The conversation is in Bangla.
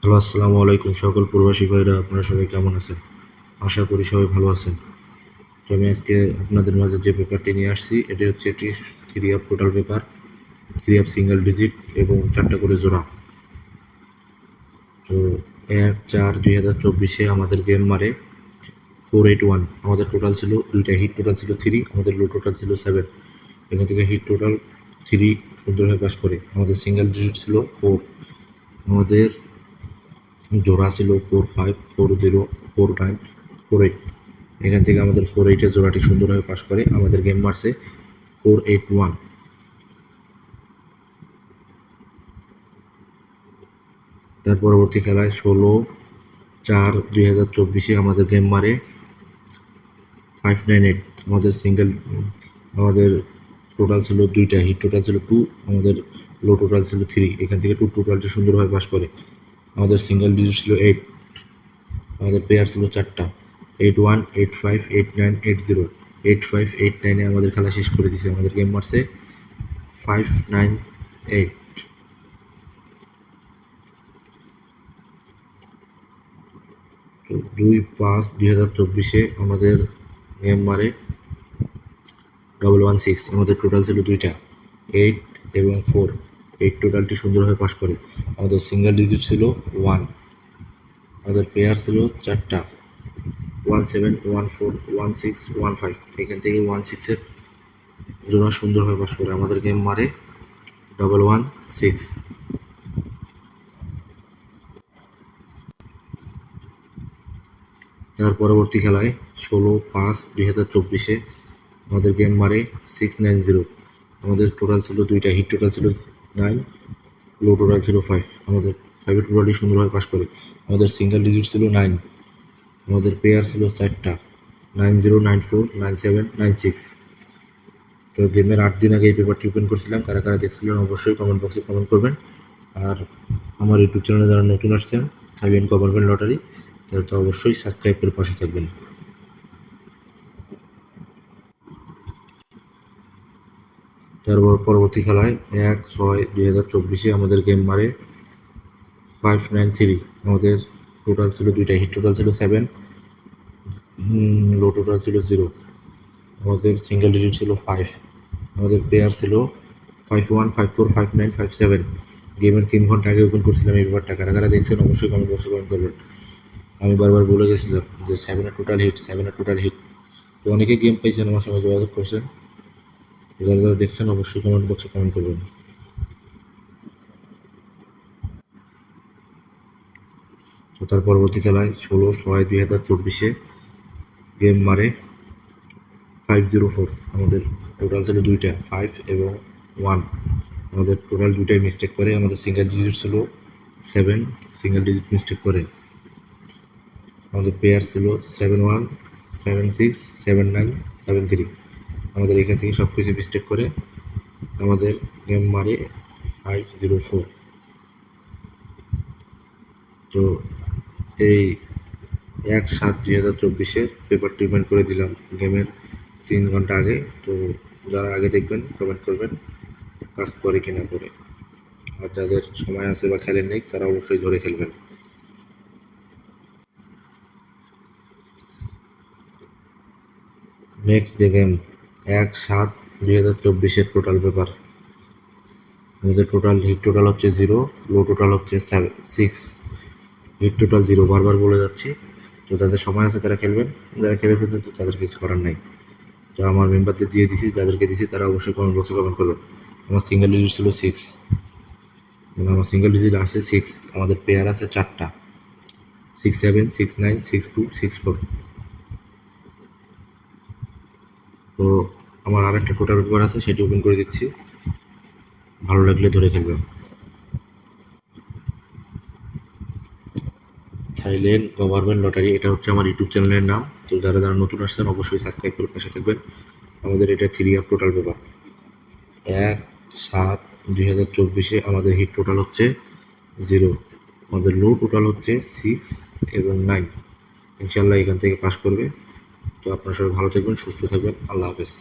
হ্যালো, আসসালামু আলাইকুম সকল প্রবাসী ভাইরা, আপনারা সবাই কেমন আছেন? আশা করি সবাই ভালো আছেন। তো আমি আজকে আপনাদের মাঝে যে পেপারটি নিয়ে আসছি এটি হচ্ছে একটি 3 টোটাল পেপার, 3 সিঙ্গেল ডিজিট এবং 4টা করে জোড়া। তো 1/4/2024 আমাদের গেম মারে 481। আমাদের টোটাল ছিল দুইটা হিট, টোটাল ছিল 3, আমাদের লো টোটাল ছিল 7। এখান থেকে হিট টোটাল 3 সুন্দরভাবে পাস করে। আমাদের সিঙ্গেল ডিজিট ছিল 4, আমাদের জোড়া ছিল 4, 5, 4, 0, 4, 9, 4, 8। এখান থেকে আমাদের 4, 8-এর জোড়াটি সুন্দরভাবে পাস করে। আমাদের গেম মারছে 481। তার পরবর্তী খেলায় 16/4/2024 আমাদের গেম মারে 598। আমাদের টোটাল ছিল দুইটা হিট, টোটাল ছিল 2, আমাদের লো টোটাল ছিল 3। এখান থেকে 2 টোটালটি সুন্দরভাবে পাস করে। আমাদের সিঙ্গেল ডিজিট ছিল 8, আমাদের পেয়ার ছিল 4টা, 81, 85, 89, 80। 85, 89-এ আমাদের খেলা শেষ করে দিছে। আমাদের গেম মারছে 598। তো 2/5/2024 আমাদের গেম মারে 116। আমাদের টোটাল ছিল দুইটা, 8 এবং 4। 8 টোটালটি সুন্দরভাবে পাস করে। আমাদের সিঙ্গেল ডিজিট ছিল 1, আমাদের পেয়ার ছিল 4টা, 17, 14, 16, 15। এখান থেকে 16-এর জোড়া সুন্দরভাবে পাস করে। আমাদের গেম মারে 116। তার পরবর্তী খেলায় 16/5/2024 আমাদের গেম মারে 690। আমাদের টোটাল ছিল দুইটা হিট, টোটাল ছিল 9, লো টোটাল ছিল 5। আমাদের 5-এর টোটালটি সুন্দরভাবে পাস করে। আমাদের সিঙ্গেল ডিজিট ছিল 9, আমাদের পেয়ার ছিল 4টা, 90, 94, 97, 96। তো গেমের 8 দিন আগে এই পেপারটি ওপেন করছিলাম। কারা কারা দেখছিলেন অবশ্যই কমেন্ট বক্সে কমেন্ট করবেন। আর আমার ইউটিউব চ্যানেলে যারা নতুন আসছেন, থাকবেন গভর্নমেন্ট লটারি, তাহলে তো অবশ্যই সাবস্ক্রাইব করে পাশে থাকবেন। তারপর পরবর্তী খেলায় 1/6/2024 আমাদের গেম মারে 593। আমাদের টোটাল ছিল দুইটা হিট, টোটাল ছিল 7, লো টোটাল ছিল 0। আমাদের সিঙ্গেল ডিজিট ছিল 5, আমাদের প্লেয়ার ছিল 51, 54, 59, 57। গেমের 3 ঘন্টা আগে ওপেন করছিলাম এই ব্যাপারটা। কারা কারা দেখছেন অবশ্যই কমেন্ট বক্সে কমেন্ট করবেন। আমি বারবার বলে গেছিলাম যে 7-এর টোটাল হিট, 7-এর টোটাল হিট। তো অনেকে গেম পাইছেন, আমার সঙ্গে যোগাযোগ করছেন। যারা যারা দেখছেন অবশ্যই কমেন্ট বক্সে কমেন্ট করবেন। তো তার পরবর্তী খেলায় 16/6/2024 গেম মারে 504। আমাদের টোটাল ছিল দুইটা, 5 এবং 1। আমাদের টোটাল দুইটাই মিস্টেক করে। আমাদের সিঙ্গেল ডিজিট ছিল 7, সিঙ্গেল ডিজিট মিস্টেক করে। আমাদের পেয়ার ছিল 71, 76, 79, 73। আমাদের এখান থেকে সব কিছু মিস্টেক করে আমাদের গেম মারে 504। তো এই 1/7/2024 পেপার ট্রিটমেন্ট করে দিলাম গেমের 3 ঘন্টা আগে। তো যারা আগে দেখবেন কমেন্ট করবেন কাজ করে কিনা করে। আর যাদের সময় আছে বা খেলেন নেই তারা অবশ্যই ধরে খেলবেন। নেক্সট যে গেম 1/7/2024 টোটাল পেপার। আমাদের টোটাল হিট টোটাল হচ্ছে 0, লো টোটাল হচ্ছে 6। হিট টোটাল 0 বারবার বলে যাচ্ছি। তো যাদের সময় আছে তারা খেলবেন, যারা খেলে ফেলছেন তো তাদের কিছু করার নাই। তো আমার মেম্বারদের দিয়ে দিছি, যাদেরকে দিছি তারা অবশ্যই কমেন্ট বক্সে কমেন্ট করবেন। আমার সিঙ্গেল ডিজিট ছিল 6, মানে আমার সিঙ্গেল ডিজিট আছে 6। আমাদের পেয়ার আছে 4টা, 67, 69, 62, 64। তো আমার আর একটা টোটাল পেপার আছে, সেটি ওপেন করে দিচ্ছি, ভালো লাগলে ধরে খেলবেন। থাইল্যান্ড গভর্নমেন্ট লটারি, এটা হচ্ছে আমার ইউটিউব চ্যানেলের নাম। তো যারা যারা নতুন আসছেন অবশ্যই সাবস্ক্রাইব করে পাশে থাকবেন। আমাদের এটা 3 টোটাল পেপার। 1/7/2024 আমাদের হিট টোটাল হচ্ছে 0, আমাদের লো টোটাল হচ্ছে 6 এবং 9। ইনশাল্লাহ এখান থেকে পাস করবে। তো আপনারা সবাই ভালো থাকবেন, সুস্থ থাকবেন। আল্লাহ হাফেজ।